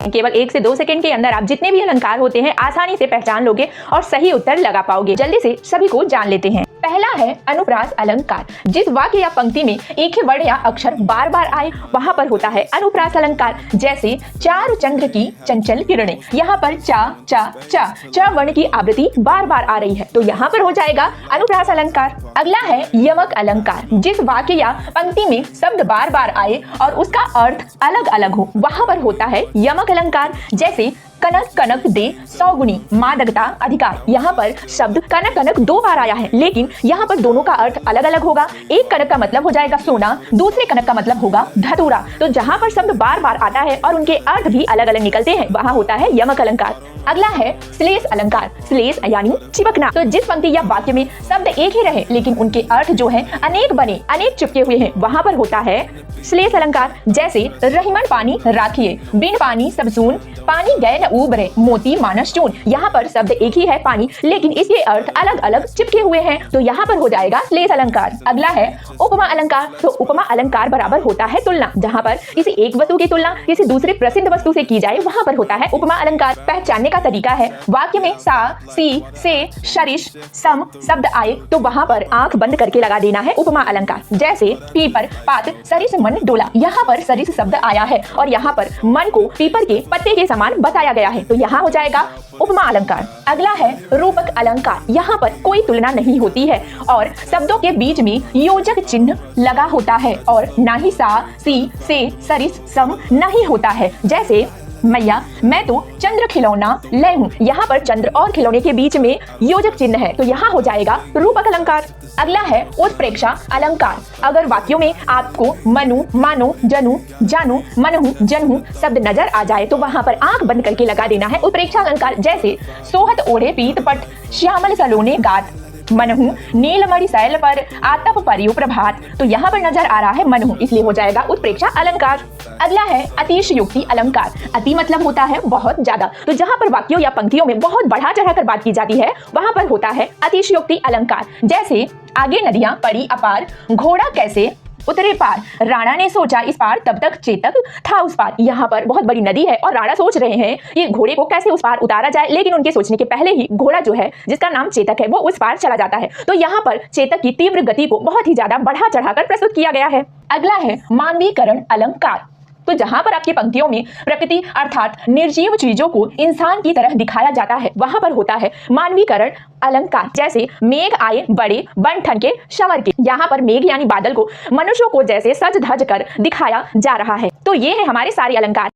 केवल 1 से 2 सेकंड के अंदर आप जितने भी अलंकार होते हैं आसानी से पहचान लोगे और सही उत्तर लगा पाओगे। जल्दी से सभी को जान लेते हैं। पहला है अनुप्रास अलंकार। जिस वाक्य या पंक्ति में एक ही वर्ण या अक्षर बार बार आए वहां पर होता है अनुप्रास अलंकार। जैसे चारु चंद्र की चंचल किरणें, यहाँ पर चा चा चा चा वर्ण की आवृत्ति बार बार आ रही है तो यहाँ पर हो जाएगा अनुप्रास अलंकार। अगला है यमक अलंकार। जिस वाक्य या पंक्ति में शब्द बार बार आए और उसका अर्थ अलग अलग हो वहां पर होता है यमक अलंकार। जैसे कनक कनक दे 100 गुनी मादकता अधिकार, यहाँ पर शब्द कनक कनक 2 बार आया है लेकिन यहाँ पर दोनों का अर्थ अलग अलग होगा। एक कनक का मतलब हो जाएगा सोना, दूसरे कनक का मतलब होगा धतूरा। तो जहाँ पर शब्द बार बार आता है और उनके अर्थ भी अलग अलग निकलते हैं वहाँ होता है यमक अलंकार। अगला है श्लेष अलंकार। श्लेष यानी चिपकना। तो जिस पंक्ति या वाक्य में शब्द एक ही रहे लेकिन उनके अर्थ जो है अनेक बने, अनेक चिपके हुए हैं वहाँ पर होता है श्लेष अलंकार। जैसे रहीमन पानी राखिए, बिन पानी सब सून, पानी गए न उबरे, मोती मानस चून। यहाँ पर शब्द एक ही है पानी लेकिन इसके अर्थ अलग अलग चिपके हुए हैं तो यहाँ पर हो जाएगा श्लेष अलंकार। अगला है उपमा अलंकार। तो उपमा अलंकार बराबर होता है तुलना। जहाँ पर किसी एक वस्तु की तुलना किसी दूसरे प्रसिद्ध वस्तु से की जाए वहाँ पर होता है उपमा अलंकार। पहचानने का तरीका है वाक्य में सा सी से शरिश सम शब्द आए तो वहाँ पर आंख बंद करके लगा देना है उपमा अलंकार। जैसे पीपर पात सरिस मन डोला, यहाँ पर सरिस शब्द आया है और यहाँ पर मन को पीपर के पत्ते के समान बताया गया है तो यहाँ हो जाएगा उपमा अलंकार। अगला है रूपक अलंकार। यहाँ पर कोई तुलना नहीं होती है और शब्दों के बीच में योजक चिन्ह लगा होता है और ना ही सा सी से सरिस सम नहीं होता है। जैसे मैया मैं तो चंद्र खिलौना ले हूँ, यहाँ पर चंद्र और खिलौने के बीच में योजक चिन्ह है तो यहाँ हो जाएगा रूपक अलंकार। अगला है उत्प्रेक्षा अलंकार। अगर वाक्यों में आपको मनु मानो जनु जानू मनहु जनहु शब्द नजर आ जाए तो वहाँ पर आंख बंद करके लगा देना है उत्प्रेक्षा अलंकार। जैसे सोहत ओढ़े पीत पट श्यामल सलोने गात, मनहु नीलमणि शैल पर आतप परियो प्रभात। तो यहाँ पर नजर आ रहा है मनहु इसलिए हो जाएगा उत्प्रेक्षा अलंकार। अगला है अतिशयोक्ति अलंकार। अति मतलब होता है बहुत ज्यादा, तो जहाँ पर वाक्यों या पंक्तियों में बहुत बढ़ा चढ़ाकर बात की जाती है वहाँ पर होता है अतिशयोक्ति अलंकार। जैसे आगे नदियां पड़ी अपार, घोड़ा कैसे उतरे पार, राणा ने सोचा इस पार तब तक चेतक था उस पार। यहाँ पर बहुत बड़ी नदी है और राणा सोच रहे हैं कि घोड़े को कैसे उस पार उतारा जाए लेकिन उनके सोचने के पहले ही घोड़ा जो है जिसका नाम चेतक है वो उस पार चला जाता है तो यहाँ पर चेतक की तीव्र गति को बहुत ही ज्यादा बढ़ा चढ़ाकर प्रस्तुत किया गया है। अगला है मानवीकरण अलंकार। तो जहाँ पर आपकी पंक्तियों में प्रकृति अर्थात निर्जीव चीजों को इंसान की तरह दिखाया जाता है वहां पर होता है मानवीकरण अलंकार। जैसे मेघ आए बड़े बन ठन के शवर के, यहाँ पर मेघ यानी बादल को मनुष्यों को जैसे सज धज कर दिखाया जा रहा है। तो ये है हमारे सारे अलंकार।